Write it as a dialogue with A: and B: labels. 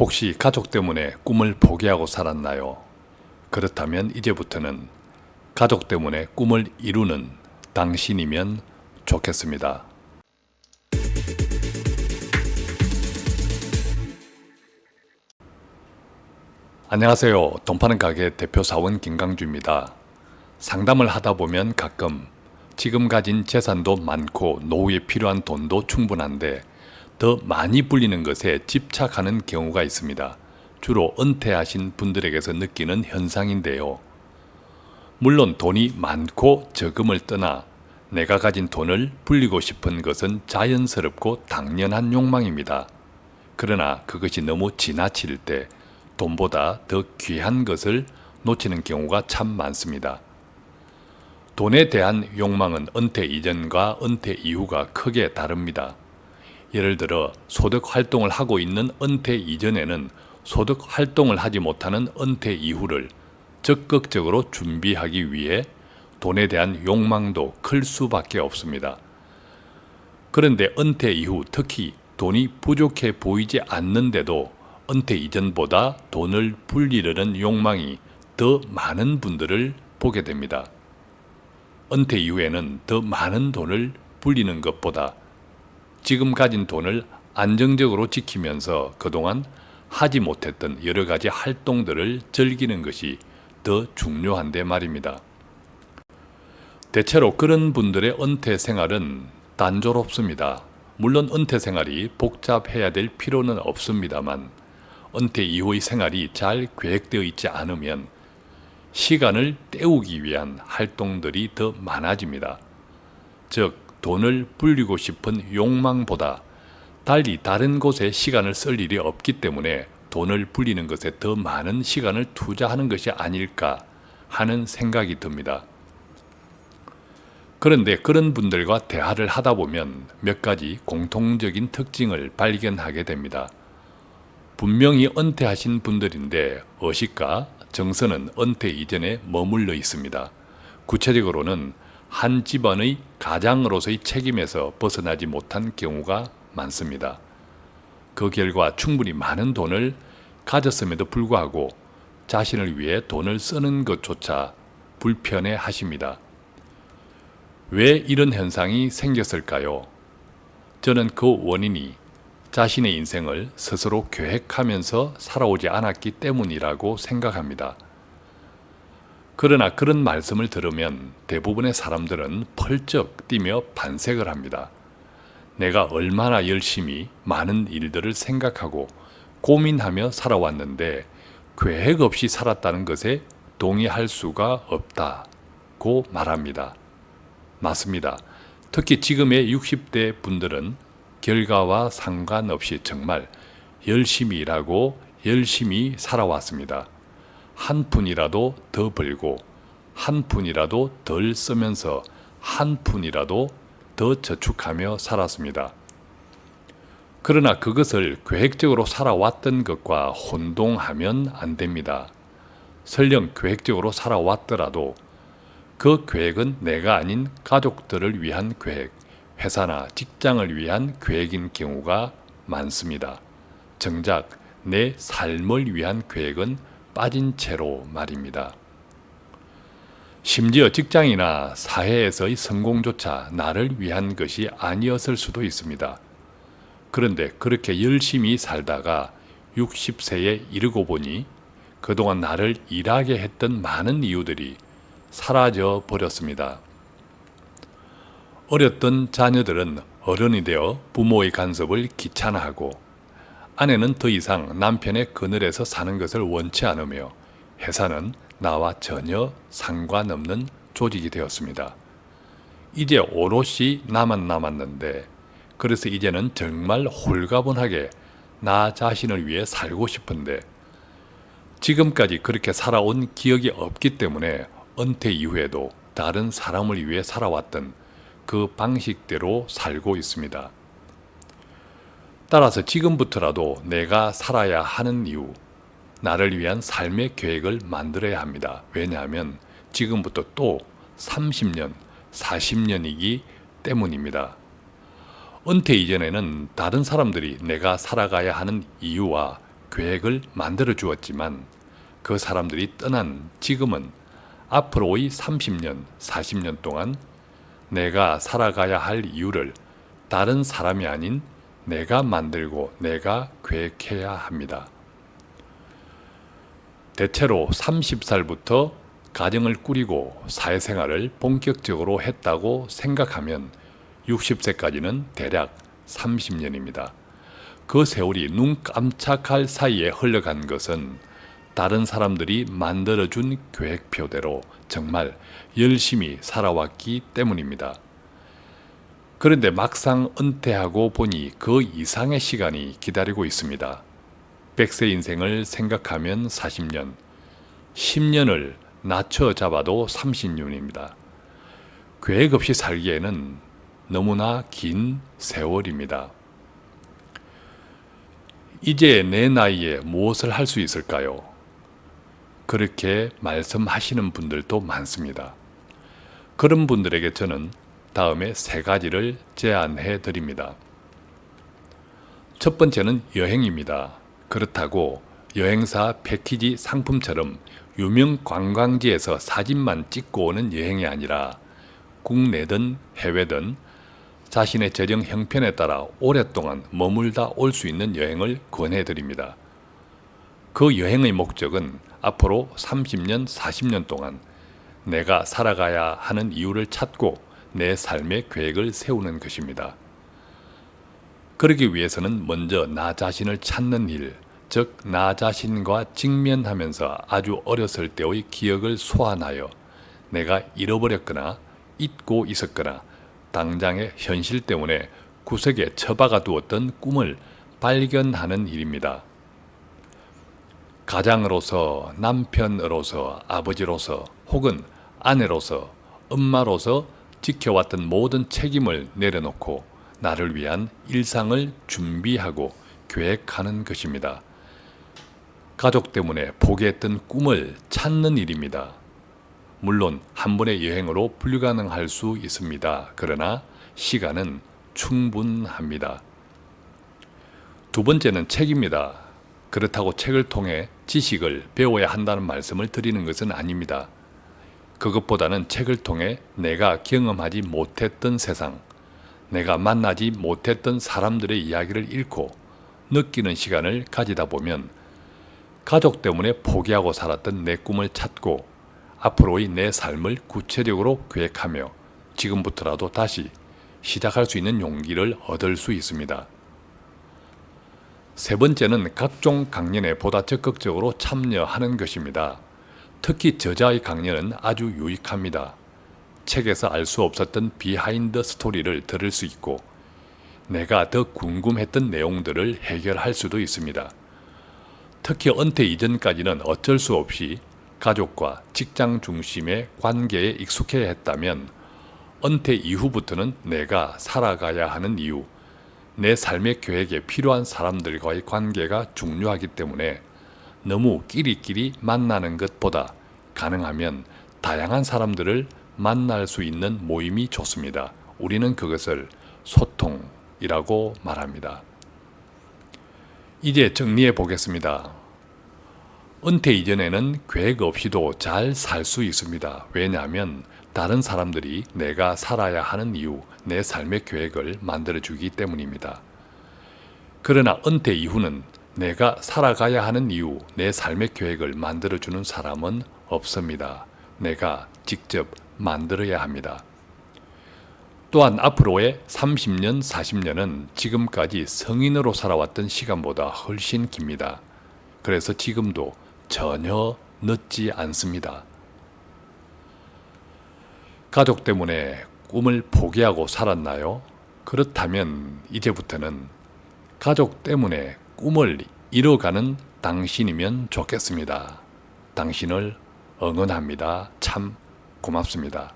A: 혹시 가족 때문에 꿈을 포기하고 살았나요? 그렇다면 이제부터는 가족 때문에 꿈을 이루는 당신이면 좋겠습니다. 안녕하세요. 돈 파는 가게 대표 사원 김강주입니다. 상담을 하다 보면 가끔 지금 가진 재산도 많고 노후에 필요한 돈도 충분한데 더 많이 불리는 것에 집착하는 경우가 있습니다. 주로 은퇴하신 분들에게서 느끼는 현상인데요. 물론 돈이 많고 적음을 떠나 내가 가진 돈을 불리고 싶은 것은 자연스럽고 당연한 욕망입니다. 그러나 그것이 너무 지나칠 때 돈보다 더 귀한 것을 놓치는 경우가 참 많습니다. 돈에 대한 욕망은 은퇴 이전과 은퇴 이후가 크게 다릅니다. 예를 들어 소득 활동을 하고 있는 은퇴 이전에는 소득 활동을 하지 못하는 은퇴 이후를 적극적으로 준비하기 위해 돈에 대한 욕망도 클 수밖에 없습니다. 그런데 은퇴 이후 특히 돈이 부족해 보이지 않는데도 은퇴 이전보다 돈을 불리려는 욕망이 더 많은 분들을 보게 됩니다. 은퇴 이후에는 더 많은 돈을 불리는 것보다 지금 가진 돈을 안정적으로 지키면서 그동안 하지 못했던 여러 가지 활동들을 즐기는 것이 더 중요한데 말입니다. 대체로 그런 분들의 은퇴 생활은 단조롭습니다. 물론 은퇴 생활이 복잡해야 될 필요는 없습니다만 은퇴 이후의 생활이 잘 계획되어 있지 않으면 시간을 때우기 위한 활동들이 더 많아집니다. 즉, 돈을 불리고 싶은 욕망보다 달리 다른 곳에 시간을 쓸 일이 없기 때문에 돈을 불리는 것에 더 많은 시간을 투자하는 것이 아닐까 하는 생각이 듭니다. 그런데 그런 분들과 대화를 하다 보면 몇 가지 공통적인 특징을 발견하게 됩니다. 분명히 은퇴하신 분들인데 의식과 정서는 은퇴 이전에 머물러 있습니다. 구체적으로는 한 집안의 가장으로서의 책임에서 벗어나지 못한 경우가 많습니다. 그 결과 충분히 많은 돈을 가졌음에도 불구하고 자신을 위해 돈을 쓰는 것조차 불편해 하십니다. 왜 이런 현상이 생겼을까요? 저는 그 원인이 자신의 인생을 스스로 계획하면서 살아오지 않았기 때문이라고 생각합니다. 그러나 그런 말씀을 들으면 대부분의 사람들은 펄쩍 뛰며 반색을 합니다. 내가 얼마나 열심히 많은 일들을 생각하고 고민하며 살아왔는데 계획 없이 살았다는 것에 동의할 수가 없다고 말합니다. 맞습니다. 특히 지금의 60대 분들은 결과와 상관없이 정말 열심히 일하고 열심히 살아왔습니다. 한 푼이라도 더 벌고 한 푼이라도 덜 쓰면서 한 푼이라도 더 저축하며 살았습니다. 그러나 그것을 계획적으로 살아왔던 것과 혼동하면 안 됩니다. 설령 계획적으로 살아왔더라도 그 계획은 내가 아닌 가족들을 위한 계획, 회사나 직장을 위한 계획인 경우가 많습니다. 정작 내 삶을 위한 계획은 빠진 채로 말입니다. 심지어 직장이나 사회에서의 성공조차 나를 위한 것이 아니었을 수도 있습니다. 그런데 그렇게 열심히 살다가 60세에 이르고 보니 그동안 나를 일하게 했던 많은 이유들이 사라져 버렸습니다. 어렸던 자녀들은 어른이 되어 부모의 간섭을 귀찮아하고 아내는 더 이상 남편의 그늘에서 사는 것을 원치 않으며 회사는 나와 전혀 상관없는 조직이 되었습니다. 이제 오롯이 나만 남았는데 그래서 이제는 정말 홀가분하게 나 자신을 위해 살고 싶은데 지금까지 그렇게 살아온 기억이 없기 때문에 은퇴 이후에도 다른 사람을 위해 살아왔던 그 방식대로 살고 있습니다. 따라서 지금부터라도 내가 살아야 하는 이유, 나를 위한 삶의 계획을 만들어야 합니다. 왜냐하면 지금부터 또 30년, 40년이기 때문입니다. 은퇴 이전에는 다른 사람들이 내가 살아가야 하는 이유와 계획을 만들어 주었지만 그 사람들이 떠난 지금은 앞으로의 30년, 40년 동안 내가 살아가야 할 이유를 다른 사람이 아닌 내가 만들고 내가 계획해야 합니다. 대체로 30살부터 가정을 꾸리고 사회생활을 본격적으로 했다고 생각하면 60세까지는 대략 30년입니다. 그 세월이 눈 깜짝할 사이에 흘러간 것은 다른 사람들이 만들어준 계획표대로 정말 열심히 살아왔기 때문입니다. 그런데 막상 은퇴하고 보니 그 이상의 시간이 기다리고 있습니다. 100세 인생을 생각하면 40년, 10년을 낮춰 잡아도 30년입니다. 계획 없이 살기에는 너무나 긴 세월입니다. 이제 내 나이에 무엇을 할 수 있을까요? 그렇게 말씀하시는 분들도 많습니다. 그런 분들에게 저는 다음에 3가지를 제안해 드립니다. 첫 번째는 여행입니다. 그렇다고 여행사 패키지 상품처럼 유명 관광지에서 사진만 찍고 오는 여행이 아니라 국내든 해외든 자신의 재정 형편에 따라 오랫동안 머물다 올 수 있는 여행을 권해 드립니다. 그 여행의 목적은 앞으로 30년, 40년 동안 내가 살아가야 하는 이유를 찾고 내 삶의 계획을 세우는 것입니다. 그러기 위해서는 먼저 나 자신을 찾는 일, 즉 나 자신과 직면하면서 아주 어렸을 때의 기억을 소환하여 내가 잃어버렸거나 잊고 있었거나 당장의 현실 때문에 구석에 처박아 두었던 꿈을 발견하는 일입니다. 가장으로서, 남편으로서, 아버지로서, 혹은 아내로서, 엄마로서 지켜왔던 모든 책임을 내려놓고 나를 위한 일상을 준비하고 계획하는 것입니다. 가족 때문에 포기했던 꿈을 찾는 일입니다. 물론 한 번의 여행으로 불가능할 수 있습니다. 그러나 시간은 충분합니다. 두 번째는 책입니다. 그렇다고 책을 통해 지식을 배워야 한다는 말씀을 드리는 것은 아닙니다. 그것보다는 책을 통해 내가 경험하지 못했던 세상, 내가 만나지 못했던 사람들의 이야기를 읽고 느끼는 시간을 가지다 보면 가족 때문에 포기하고 살았던 내 꿈을 찾고 앞으로의 내 삶을 구체적으로 계획하며 지금부터라도 다시 시작할 수 있는 용기를 얻을 수 있습니다. 세 번째는 각종 강연에 보다 적극적으로 참여하는 것입니다. 특히 저자의 강연은 아주 유익합니다. 책에서 알 수 없었던 비하인드 스토리를 들을 수 있고 내가 더 궁금했던 내용들을 해결할 수도 있습니다. 특히 은퇴 이전까지는 어쩔 수 없이 가족과 직장 중심의 관계에 익숙해야 했다면 은퇴 이후부터는 내가 살아가야 하는 이유, 내 삶의 계획에 필요한 사람들과의 관계가 중요하기 때문에 너무 끼리끼리 만나는 것보다 가능하면 다양한 사람들을 만날 수 있는 모임이 좋습니다. 우리는 그것을 소통이라고 말합니다. 이제 정리해 보겠습니다. 은퇴 이전에는 계획 없이도 잘 살 수 있습니다. 왜냐하면 다른 사람들이 내가 살아야 하는 이유, 내 삶의 계획을 만들어주기 때문입니다. 그러나 은퇴 이후는 내가 살아가야 하는 이유, 내 삶의 계획을 만들어주는 사람은 없습니다. 내가 직접 만들어야 합니다. 또한 앞으로의 30년, 40년은 지금까지 성인으로 살아왔던 시간보다 훨씬 깁니다. 그래서 지금도 전혀 늦지 않습니다. 가족 때문에 꿈을 포기하고 살았나요? 그렇다면 이제부터는 가족 때문에 꿈을 이뤄가는 당신이면 좋겠습니다. 당신을 응원합니다. 참 고맙습니다.